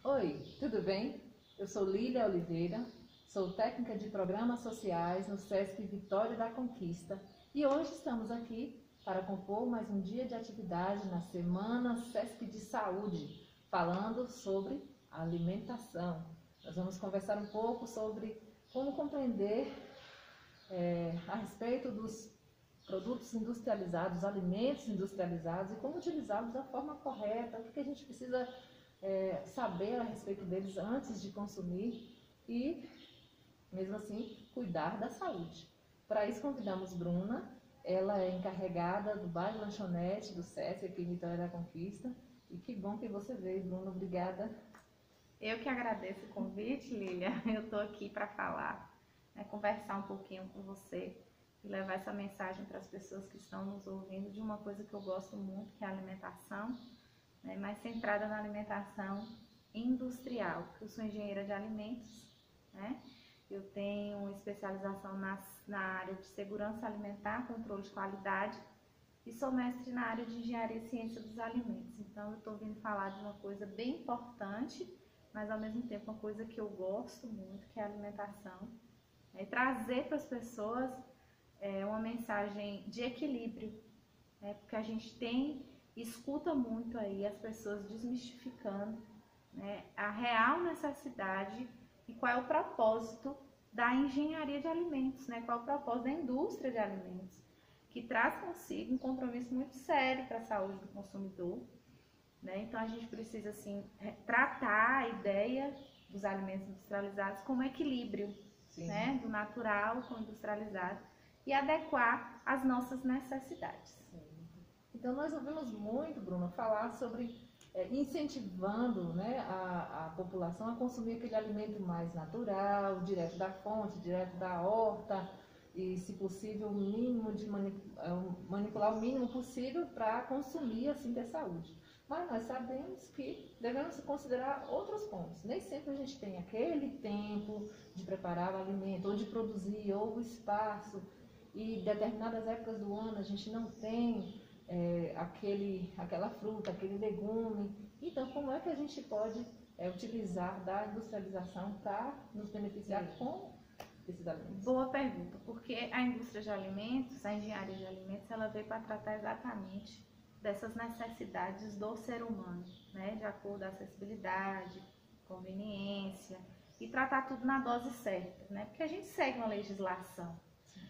Oi, tudo bem? Eu sou Lília Oliveira, sou técnica de programas sociais no SESC Vitória da Conquista e hoje estamos aqui para compor mais um dia de atividade na Semana SESC de Saúde, falando sobre alimentação. Nós vamos conversar um pouco sobre como compreender a respeito dos produtos industrializados, alimentos industrializados e como utilizá-los da forma correta, o que a gente precisa saber a respeito deles antes de consumir e, mesmo assim, cuidar da saúde. Para isso convidamos Bruna, ela é encarregada do bairro Lanchonete do SESC aqui em Vitória da Conquista, e que bom que você veio, Bruna, obrigada. Eu que agradeço o convite, Lília. Eu estou aqui para falar, conversar um pouquinho com você e levar essa mensagem para as pessoas que estão nos ouvindo de uma coisa que eu gosto muito, que é a alimentação, mais centrada na alimentação industrial, porque eu sou engenheira de alimentos, Eu tenho especialização na área de segurança alimentar, controle de qualidade e sou mestre na área de engenharia e ciência dos alimentos. Então eu estou vindo falar de uma coisa bem importante, mas ao mesmo tempo uma coisa que eu gosto muito, que é a alimentação, e trazer para as pessoas uma mensagem de equilíbrio, porque a gente escuta muito aí as pessoas desmistificando a real necessidade e qual é o propósito da engenharia de alimentos, qual é o propósito da indústria de alimentos, que traz consigo um compromisso muito sério para a saúde do consumidor, Então a gente precisa assim tratar a ideia dos alimentos industrializados como equilíbrio, do natural com o industrializado e adequar às nossas necessidades. Então nós ouvimos muito, Bruno, falar sobre incentivando a população a consumir aquele alimento mais natural, direto da fonte, direto da horta, e se possível o mínimo de manipular o mínimo possível para consumir assim ter saúde. Mas nós sabemos que devemos considerar outros pontos. Nem sempre a gente tem aquele tempo de preparar o alimento ou de produzir, ou o espaço, e em determinadas épocas do ano a gente não tem aquela fruta, aquele legume. Então, como é que a gente pode utilizar da industrialização para nos beneficiar com esses alimentos? Boa pergunta, porque a indústria de alimentos, a engenharia de alimentos, ela veio para tratar exatamente dessas necessidades do ser humano, de acordo com a acessibilidade, conveniência, e tratar tudo na dose certa, porque a gente segue uma legislação,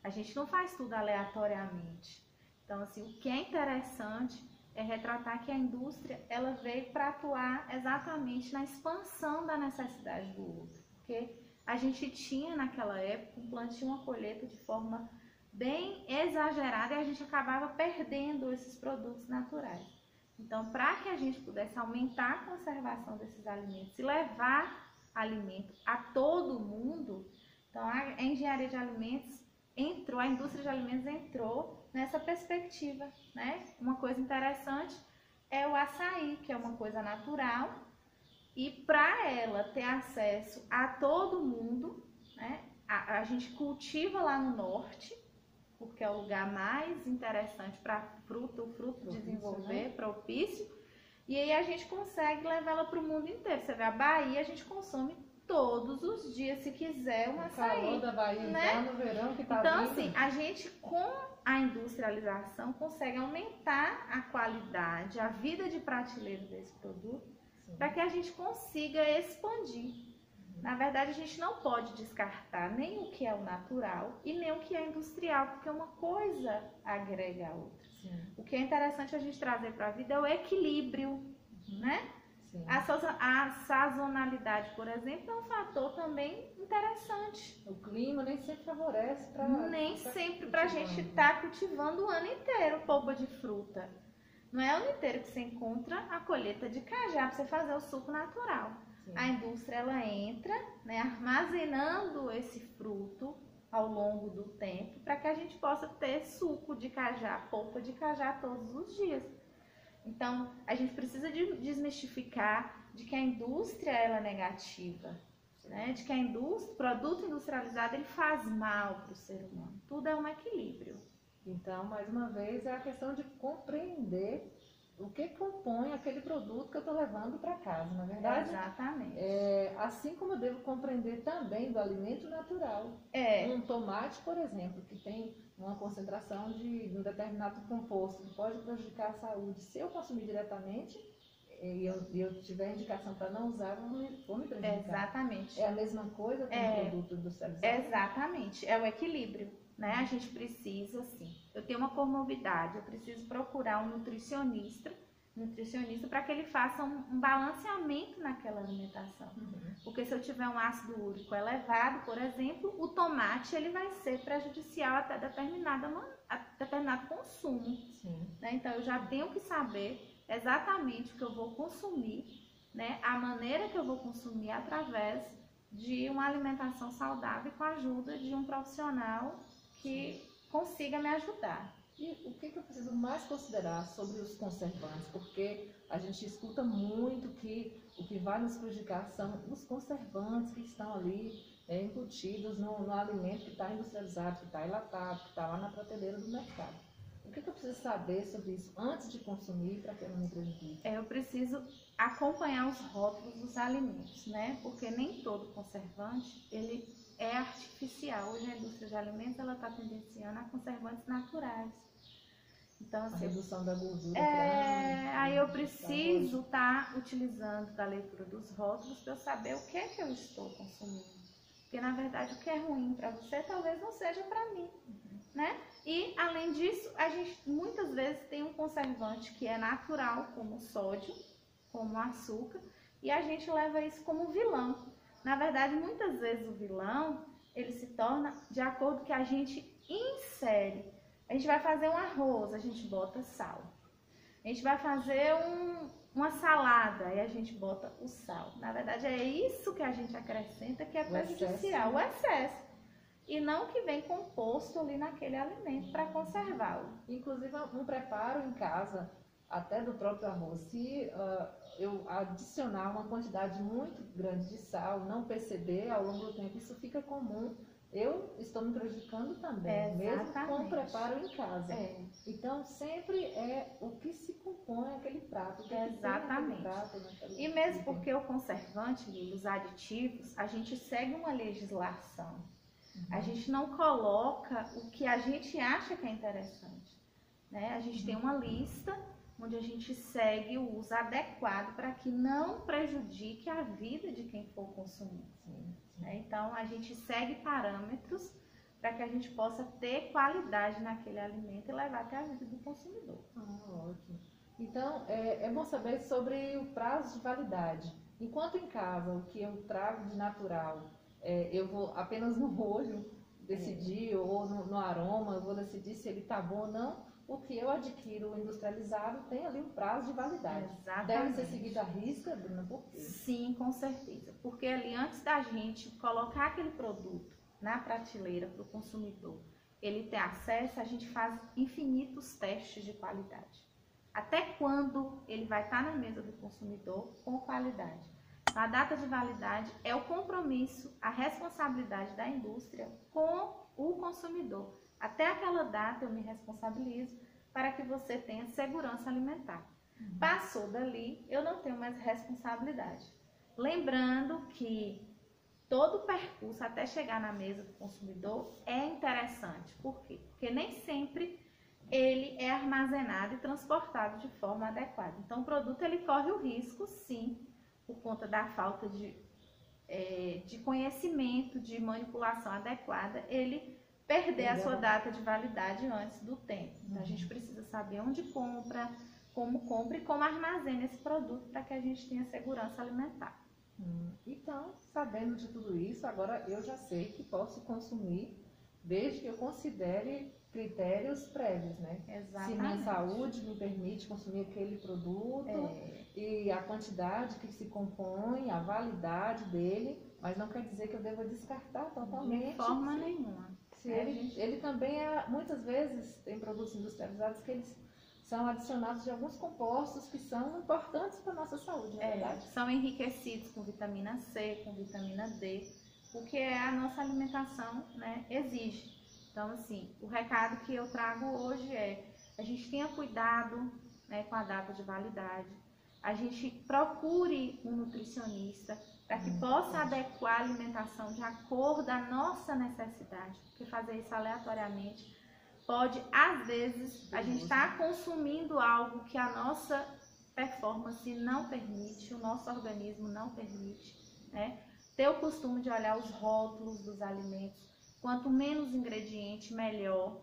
a gente não faz tudo aleatoriamente. Então, assim, o que é interessante é retratar que a indústria ela veio para atuar exatamente na expansão da necessidade do outro. Porque a gente tinha naquela época um plantio e uma colheita de forma bem exagerada e a gente acabava perdendo esses produtos naturais. Então, para que a gente pudesse aumentar a conservação desses alimentos e levar alimento a todo mundo, então a engenharia de alimentos a indústria de alimentos entrou nessa perspectiva, Uma coisa interessante é o açaí, que é uma coisa natural, e para ela ter acesso a todo mundo, a gente cultiva lá no norte, porque é o lugar mais interessante para o fruto desenvolver, propício, e aí a gente consegue levar ela para o mundo inteiro. Você vê, a Bahia a gente consome todos os dias, se quiser, um açaí. O calor da Bahia, no verão que tá então, vindo. assim, a gente com a industrialização consegue aumentar a qualidade, a vida de prateleira desse produto, para que a gente consiga expandir. Na verdade, a gente não pode descartar nem o que é o natural e nem o que é industrial, porque uma coisa agrega a outra. O que é interessante a gente trazer para a vida é o equilíbrio, A sazonalidade, por exemplo, é um fator também interessante. O clima nem sempre favorece para... Nem sempre para a gente estar cultivando o ano inteiro polpa de fruta. Não é o ano inteiro que você encontra a colheita de cajá para você fazer o suco natural. A indústria ela entra, armazenando esse fruto ao longo do tempo para que a gente possa ter suco de cajá, polpa de cajá todos os dias. Então, a gente precisa desmistificar de que a indústria ela é negativa, de que o produto industrializado ele faz mal para o ser humano. Tudo é um equilíbrio. Então, mais uma vez, é a questão de compreender o que compõe aquele produto que eu estou levando para casa, na verdade? Exatamente. Assim como eu devo compreender também do alimento natural. Um tomate, por exemplo, que tem uma concentração de um determinado composto que pode prejudicar a saúde. Se eu consumir diretamente e eu tiver indicação para não usar, vou me prejudicar. Exatamente. É a mesma coisa com o produto industrializado? Exatamente. É o equilíbrio, né? A gente precisa, assim, eu tenho uma comorbidade, eu preciso procurar um nutricionista para que ele faça um balanceamento naquela alimentação. Porque se eu tiver um ácido úrico elevado, por exemplo, o tomate ele vai ser prejudicial até determinado consumo. Né? Então eu já tenho que saber exatamente o que eu vou consumir, né? A maneira que eu vou consumir através de uma alimentação saudável com a ajuda de um profissional que consiga me ajudar. E o que eu preciso mais considerar sobre os conservantes? Porque a gente escuta muito que o que vai nos prejudicar são os conservantes que estão ali embutidos no alimento que está industrializado, que está enlatado, que está lá na prateleira do mercado. O que eu preciso saber sobre isso antes de consumir para que eu não me prejudique? Eu preciso acompanhar os rótulos dos alimentos, né? Porque nem todo conservante ele é artificial. Hoje a indústria de alimentos ela está tendenciando a conservantes naturais. Então, assim, a redução da gordura. Aí eu preciso estar utilizando da leitura dos rótulos para eu saber o que é que eu estou consumindo. Porque na verdade o que é ruim para você talvez não seja para mim, né? E além disso, a gente muitas vezes tem um conservante que é natural, como o sódio, como o açúcar, e a gente leva isso como vilão. Na verdade, muitas vezes o vilão, ele se torna de acordo com o que a gente insere. A gente vai fazer um arroz, a gente bota sal. A gente vai fazer uma salada e a gente bota o sal. Na verdade, é isso que a gente acrescenta que é prejudicial, o excesso. E não o que vem composto ali naquele alimento para conservá-lo. Inclusive, um preparo em casa, até do próprio arroz, se eu adicionar uma quantidade muito grande de sal, não perceber ao longo do tempo, isso fica comum. Eu estou me prejudicando também, mesmo com o preparo em casa. Então, sempre é o que se compõe aquele prato. Exatamente. E mesmo porque o conservante, os aditivos, a gente segue uma legislação. A gente não coloca o que a gente acha que é interessante, né? A gente tem uma lista onde a gente segue o uso adequado para que não prejudique a vida de quem for consumir. Então, a gente segue parâmetros para que a gente possa ter qualidade naquele alimento e levar até a vida do consumidor. Ótimo. Então, é bom saber sobre o prazo de validade. Enquanto em casa, o que eu trago de natural, eu vou apenas no olho decidir, ou no aroma, eu vou decidir se ele está bom ou não. O que eu adquiro industrializado tem ali um prazo de validade. Exatamente. Deve ser seguido à risca, Bruna, por quê? Sim, com certeza. Porque ali, antes da gente colocar aquele produto na prateleira para o consumidor, ele ter acesso, a gente faz infinitos testes de qualidade. Até quando ele vai estar na mesa do consumidor com qualidade. A data de validade é o compromisso, a responsabilidade da indústria com o consumidor. Até aquela data eu me responsabilizo para que você tenha segurança alimentar. Passou dali, eu não tenho mais responsabilidade. Lembrando que todo o percurso até chegar na mesa do consumidor é interessante. Por quê? Porque nem sempre ele é armazenado e transportado de forma adequada. Então o produto ele corre o risco, sim, por conta da falta de conhecimento, de manipulação adequada, ele perder a sua data de validade antes do tempo. Então, a gente precisa saber onde compra, como compra e como armazena esse produto para que a gente tenha segurança alimentar. Então, sabendo de tudo isso, agora eu já sei que posso consumir desde que eu considere critérios prévios, né? Exatamente. Se minha saúde me permite consumir aquele produto e a quantidade que se compõe, a validade dele, mas não quer dizer que eu deva descartar totalmente. De forma nenhuma. Ele também muitas vezes tem produtos industrializados que eles são adicionados de alguns compostos que são importantes para a nossa saúde, não é verdade? São enriquecidos com vitamina C, com vitamina D, o que a nossa alimentação, né, exige. Então, assim, o recado que eu trago hoje a gente tenha cuidado né, com a data de validade. A gente procure um nutricionista para que possa adequar a alimentação de acordo com a nossa necessidade, porque fazer isso aleatoriamente pode, às vezes, a gente está consumindo algo que a nossa performance não permite, o nosso organismo não permite, né? Ter o costume de olhar os rótulos dos alimentos, quanto menos ingrediente, melhor,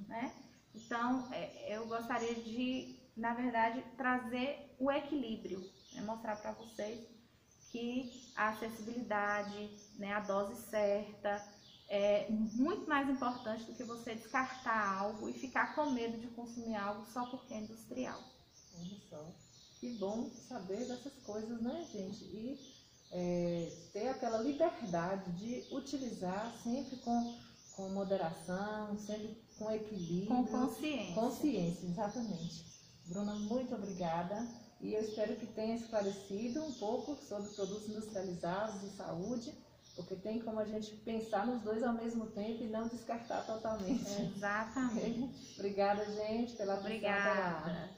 né? Então, eu gostaria de, na verdade, trazer o equilíbrio, né? Mostrar para vocês que a acessibilidade, né, a dose certa, é muito mais importante do que você descartar algo e ficar com medo de consumir algo só porque é industrial. Olha só, que bom saber dessas coisas, né, gente? E ter aquela liberdade de utilizar sempre com moderação, sempre com equilíbrio. Com consciência. Consciência, exatamente. Bruna, muito obrigada. E eu espero que tenha esclarecido um pouco sobre produtos industrializados e saúde, porque tem como a gente pensar nos dois ao mesmo tempo e não descartar totalmente. Exatamente. Obrigada, gente, pela atenção. Obrigada.